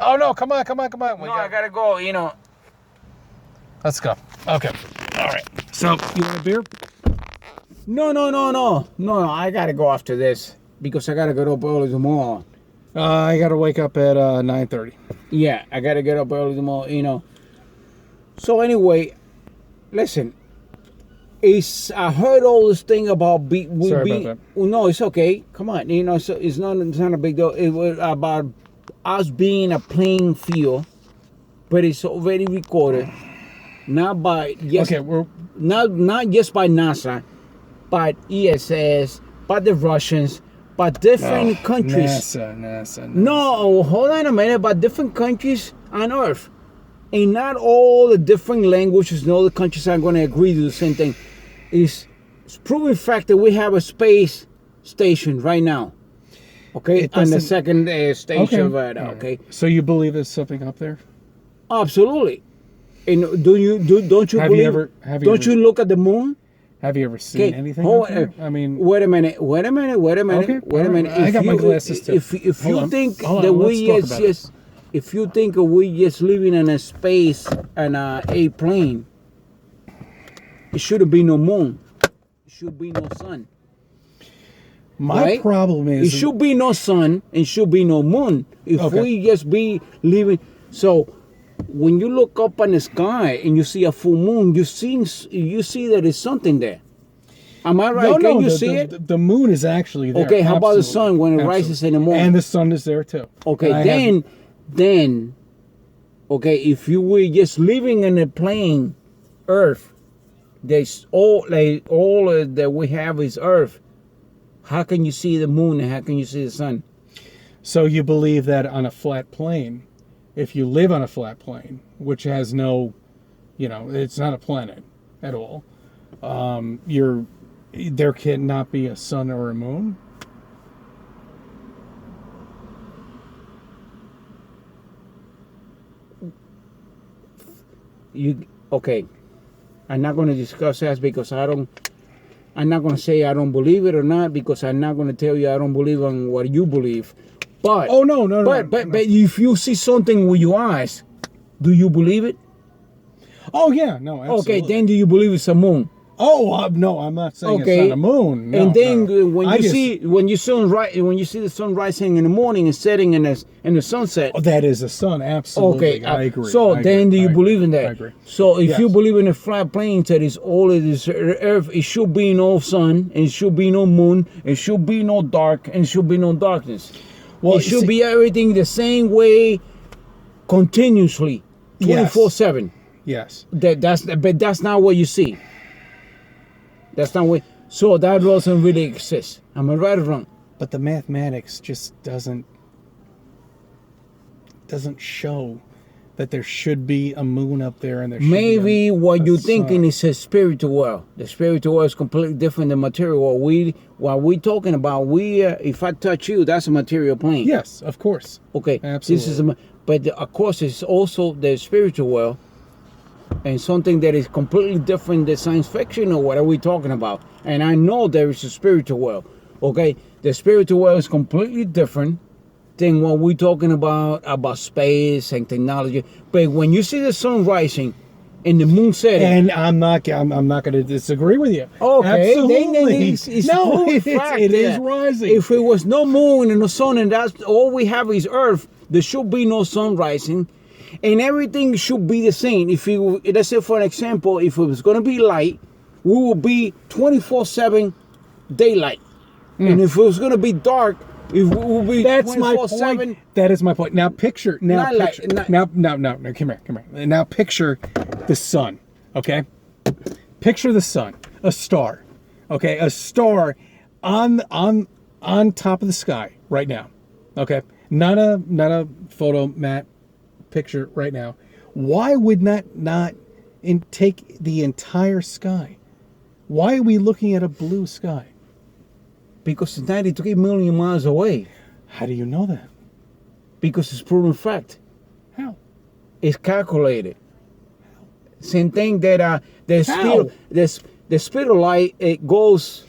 Oh no! Come on! No, I gotta go. You know. Let's go. Okay. All right. So you want a beer? No. I gotta go after this because I gotta get up early tomorrow. I gotta wake up at 9:30. Yeah, I gotta get up early tomorrow. You know. So anyway, listen. I heard all this thing about Sorry about that. No, it's okay. Come on, you know, so it's not a big deal. It was about us being a playing field, but it's already recorded, not by Okay, we're not just by NASA, but ESS, by the Russians, by different countries. NASA. No, hold on a minute, but different countries on Earth. And not all the different languages and all the countries are going to agree to the same thing. It's proven fact that we have a space station right now. Okay, on the second station right now. Okay. So you believe there's something up there? Absolutely. And don't you believe? Don't you look at the moon? Have you ever seen anything? Up there? I mean, wait a minute. Okay, Wait a minute. I got my glasses too. If you think that we just if you think of we just living in a space and a plane, it shouldn't be no moon. It should be no sun. My problem is it should be no sun and should be no moon. If we just be living, so when you look up in the sky and you see a full moon, you see that there's something there. Am I right? Can you see it? The moon is actually there. Okay, how about the sun when it rises in the morning? And the sun is there too. Okay, then, okay, if you were just living in a plain Earth, there's all that we have is Earth. How can you see the moon and how can you see the sun? So you believe that on a flat plane, if you live on a flat plane, which has no, it's not a planet at all, there cannot be a sun or a moon? Okay, I'm not going to discuss that because I'm not going to say I don't believe it or not because I'm not going to tell you I don't believe in what you believe. But But if you see something with your eyes, do you believe it? Oh yeah, no, absolutely. Okay, then do you believe it's a moon? Oh no, I'm not saying it's not a moon. No, and then when you see the sun rising in the morning and setting in the sunset. Oh, that is the sun, absolutely. Okay, I agree. So then do you believe in that? I agree. So if you believe in a flat plane that is all it is Earth, it should be no sun, it should be no moon, it should be no dark, and it should be no darkness. Well, it should be everything the same way, continuously, 24/7. Yes. But that's not what you see. That's not what. So that doesn't really exist. Am I right or wrong? But the mathematics just doesn't show that there should be a moon up there and there should maybe what you're thinking is a spiritual world. The spiritual world is completely different than material. What we talking about, if I touch you, that's a material plane. Yes, of course. Okay, absolutely. But of course, it's also the spiritual world, and something that is completely different than science fiction or what are we talking about. And I know there is a spiritual world. Okay, the spiritual world is completely different than what we're talking about space and technology. But when you see the sun rising and the moon setting, and I'm not going to disagree with you. Okay, absolutely. It is rising. If it was no moon and no sun, and that's all we have is Earth, there should be no sun rising, and everything should be the same. Let's say for an example, if it was going to be light, we would be 24/7 daylight, and if it was going to be dark, it will be 24/7. That is my point. Now picture. Now, come here. Now picture the sun. Okay. Picture the sun, a star. Okay, a star on top of the sky right now. Okay, not a photo mat picture right now. Why would not take the entire sky? Why are we looking at a blue sky? Because it's 93 million miles away. How do you know that? Because it's proven fact. How? It's calculated. Same thing that the speed of light, it goes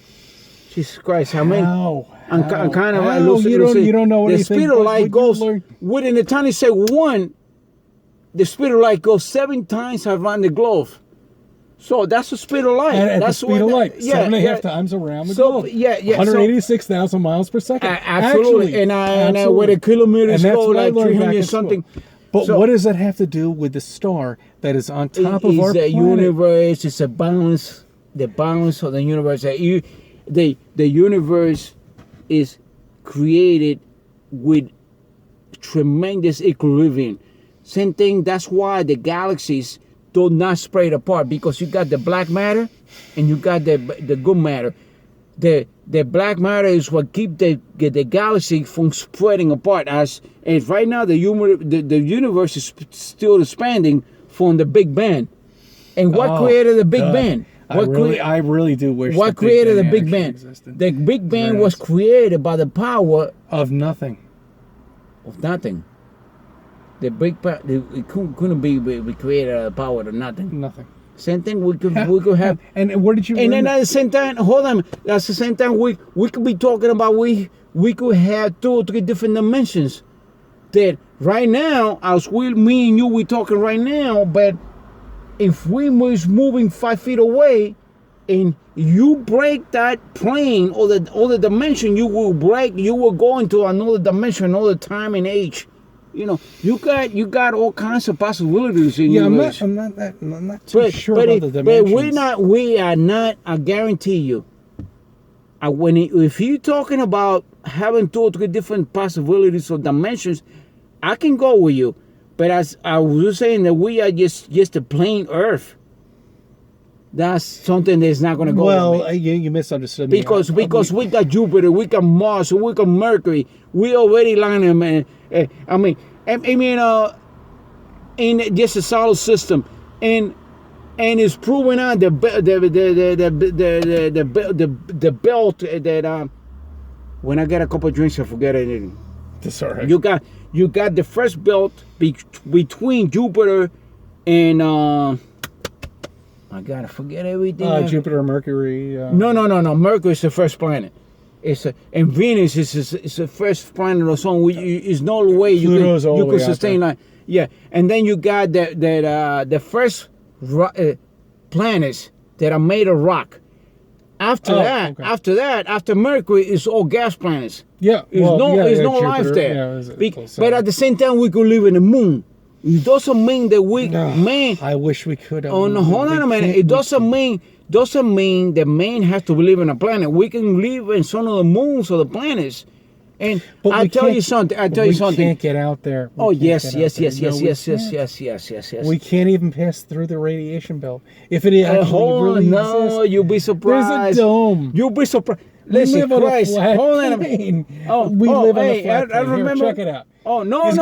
Jesus Christ, I mean, I'm kind of How? you don't know anything. The speed of light goes within the time you say one. The speed of light goes 7 times around the globe. So that's the speed of light. At that's the speed of light, 7.5 times around the globe. Yeah. 186,000 miles per second. Absolutely. Actually, and where the kilometers and go, like 300 something. But what does that have to do with the star that is on top of our planet? The universe is a balance. The balance of the universe. The universe is created with tremendous equilibrium. Same thing. That's why the galaxies do not spread apart, because you got the black matter and you got the good matter. The black matter is what keep the galaxy from spreading apart. As right now, the universe is still expanding from the Big Bang. And what created the Big Bang? I really do wish. What created the Big Bang? The Big Bang was created by the power of nothing. Of nothing. The Big Bang it couldn't be created out of the power of nothing. Nothing. Same thing we could have. And where did you? And then at the same time, hold on. At the same time, we could be talking about we could have 2 or 3 different dimensions. That right now, as me and you, we talking right now. But if we was moving 5 feet away, and you break that plane or the dimension, you will go into another dimension, another time and age. You know, you got all kinds of possibilities in your life. I'm not too sure about the dimensions. But we are not, I guarantee you, if you're talking about having 2 or 3 different possibilities or dimensions, I can go with you. But as I was saying that we are just a plain Earth. That's something that's not going to go. Well, you misunderstood me. Because we got Jupiter, we got Mars, we got Mercury. We already lined them. In just a solar system, and it's proven out the belt that when I get a couple of drinks, I forget anything. That's all right. You got the first belt between Jupiter and I gotta forget everything. Jupiter, Mercury. No. Mercury is the first planet. And Venus is the first planet of the sun. There's no way you can sustain that. Yeah, and then you got the first planets that are made of rock. After Mercury, it's all gas planets. Yeah, there's no life there. But at the same time, we could live in the moon. It doesn't mean that man. I wish we could. Oh no, hold on a minute. It doesn't mean that man has to live in a planet. We can live in some of the moons of the planets. And I tell you something. We can't get out there. Yes. We can't even pass through the radiation belt. If it actually really exists, you'll be surprised. There's a dome. You'll be surprised. Listen, Christ, hold on a minute. We live on a flat plane. I remember. Here, check it out. Oh no.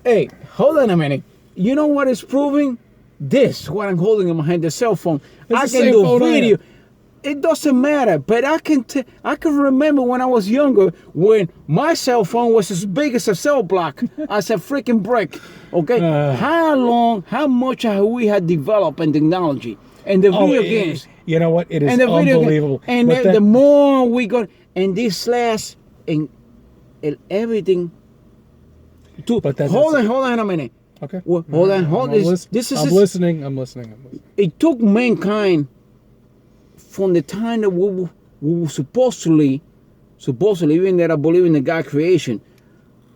Hey, hold on a minute. You know what is proving? This, what I'm holding in my hand, the cell phone. I can do video. It doesn't matter, but I can remember when I was younger, when my cell phone was as big as a cell block, as a freaking brick. Okay, how much have we had developed in technology and the video games? You know what? It is unbelievable. And the more we got, and this last, and everything. Hold on a minute. Okay. Well, hold on. I'm listening. It took mankind from the time that we were supposedly, even that I believe in the God creation.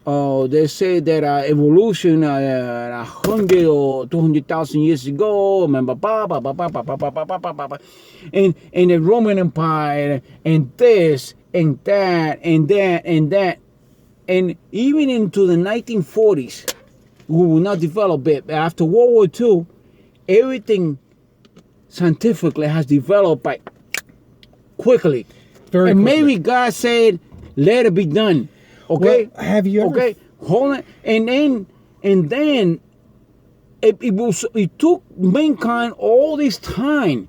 They say that evolution 100 or 200,000 years ago, and the Roman Empire, and this, and that, and that, and that. And even into the 1940s, we will not develop it. After World War II, everything scientifically has developed by quickly. Very quickly. Maybe God said, let it be done. Okay? Well, have you ever... Okay, hold on. And then it took mankind all this time,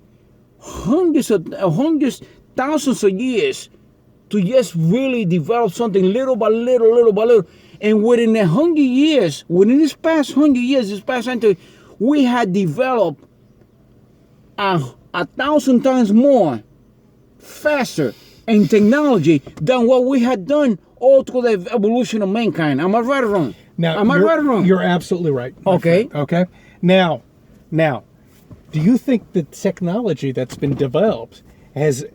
hundreds, thousands of years, to just really develop something little by little. And within 100 years, within this past 100 years, this past century, we had developed 1,000 times more faster in technology than what we had done all through the evolution of mankind. Am I right or wrong? Now, am I right or wrong? You're absolutely right. Okay. Friend. Okay. Now, do you think the technology that's been developed has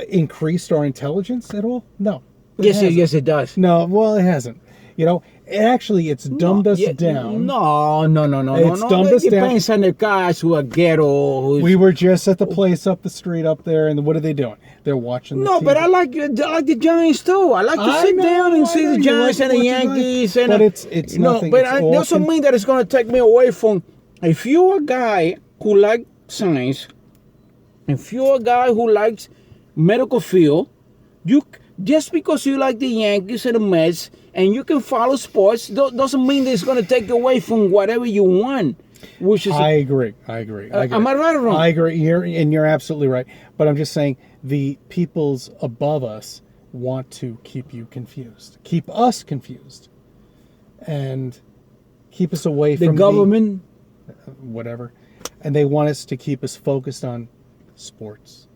increased our intelligence at all? No. Yes, it does. No, well, it hasn't. You know, it's dumbed us down. No. It's dumbed us down. It depends on the guys who are ghetto. We were just at the place up the street up there, and what are they doing? They're watching the TV. But I like the Giants too. I like to sit down and see the Giants and the Yankees. But it's nothing. But it doesn't mean that it's going to take me away from. If you're a guy who likes science, if you're a guy who likes medical field, just because you like the Yankees and the Mets and you can follow sports, doesn't mean that it's going to take away from whatever you want. I agree. Am I right or wrong? I agree. You're absolutely right. But I'm just saying the peoples above us want to keep you confused, keep us confused, and keep us away from the government, whatever. And they want us to keep us focused on sports.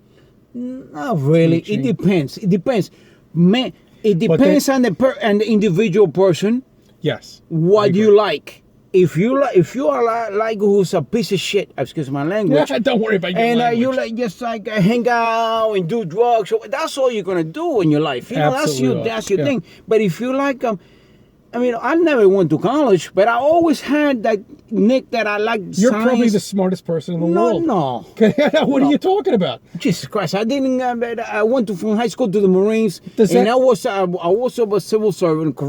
Not really. Teaching. It depends. Man, it depends on the individual person. Yes. What do you like? If you are like who's a piece of shit, excuse my language. Yeah, don't worry about your language. And you like just like hang out and do drugs. That's all you're gonna do in your life. You know, that's your thing. But if you like I never went to college, but I always had that nick that I like. You're science. probably the smartest person in the world. No. What are you talking about? Jesus Christ! I didn't. I went from high school to the Marines, I was a civil servant.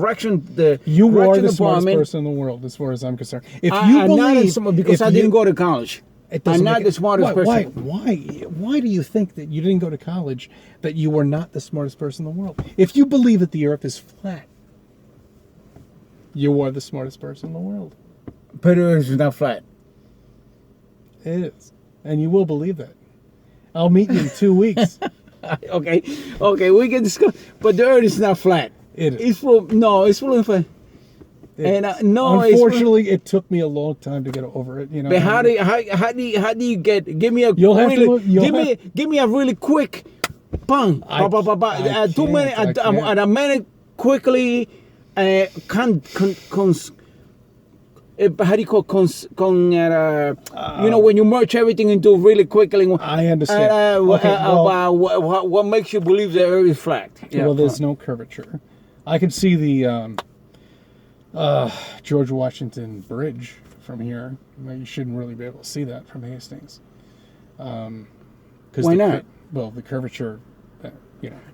You are the smartest person in the world, as far as I'm concerned. If you believe, because I didn't go to college. I'm not the smartest person. Why do you think that you didn't go to college? That you were not the smartest person in the world? If you believe that the Earth is flat, you are the smartest person in the world. But it is not flat. It is. And you will believe that. I'll meet you in 2 weeks. Okay, we can discuss. But the Earth is not flat. It is. It's fully flat. And unfortunately, it took me a long time to get over it. You know. But how do you get? Give me a. Give me a really quick, bang, 2 minutes at a minute quickly. How do you call when you merge everything into really quickly. I understand. What makes you believe the Earth is flat? Yeah, well, there's no curvature. I can see the George Washington Bridge from here. You shouldn't really be able to see that from Hastings. Why not? The curvature.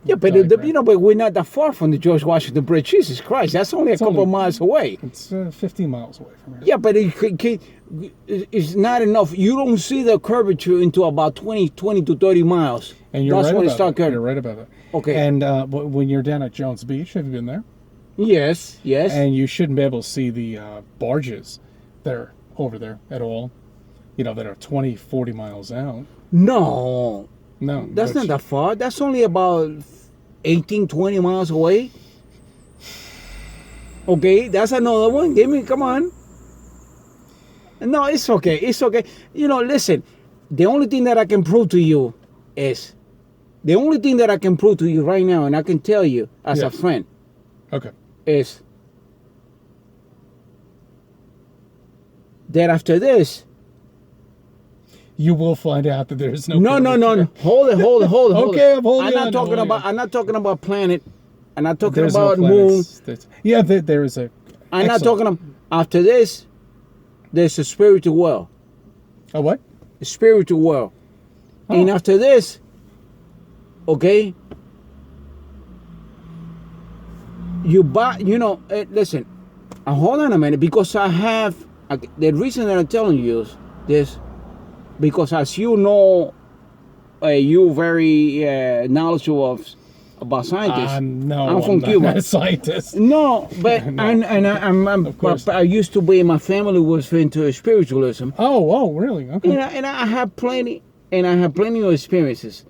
Yeah, but but we're not that far from the George Washington Bridge. Jesus Christ, that's only a couple of miles away. It's 15 miles away from here. Yeah, but it's not enough. You don't see the curvature into about 20 to 30 miles. And you're right about that. You're right about that. Okay. And when you're down at Jones Beach, have you been there? Yes. And you shouldn't be able to see the barges that are over there at all. That are 20, 40 miles out. No. That's not that far. That's only about 18, 20 miles away. Okay, that's another one. Come on. No, it's okay. Listen, the only thing that I can prove to you right now, and I can tell you as a friend, is that after this, you will find out that there is no. No. Hold it. Okay, I'm holding on. I'm not talking about planet. I'm not talking about moon. There is a. I'm not talking about. After this, there's a spiritual world. A what? A spiritual world. Oh. And after this, okay, listen, hold on a minute, because the reason that I'm telling you is this. Because as you know, you're very knowledgeable about scientists. No, I'm from Cuba. Not a scientist. No, but I used to be. My family was into spiritualism. Oh, really? Okay. And I have plenty of experiences.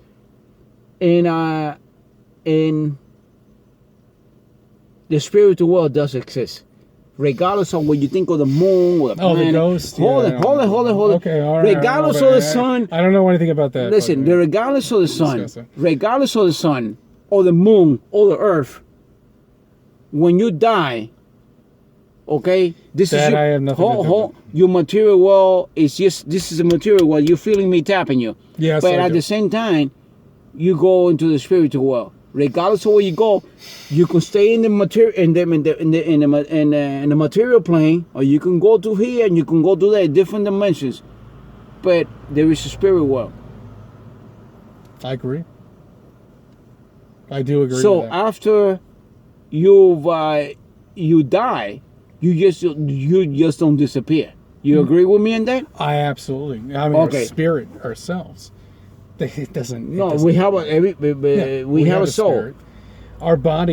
And the spiritual world does exist. regardless of what you think of the moon or the planet. The ghost. Hold it. Okay, all right. Regardless of the sun. I don't know anything about that. Listen, regardless of the sun, or the moon, or the earth, when you die, okay, this that is I have nothing to do with. Your material world is just, this is a material world. You're feeling me tapping you. Yes, but I at do. the same time, you go into the spiritual world. Regardless of where you go, you can stay in the material in the material plane, or you can go to here and you can go to there, different dimensions. But there is a spirit world. I agree. I do agree. So with that. after you die, you just don't disappear. You agree with me on that? I absolutely. I mean, Okay. our spirit ourselves. It doesn't. No, we have a soul. Spirit. Our body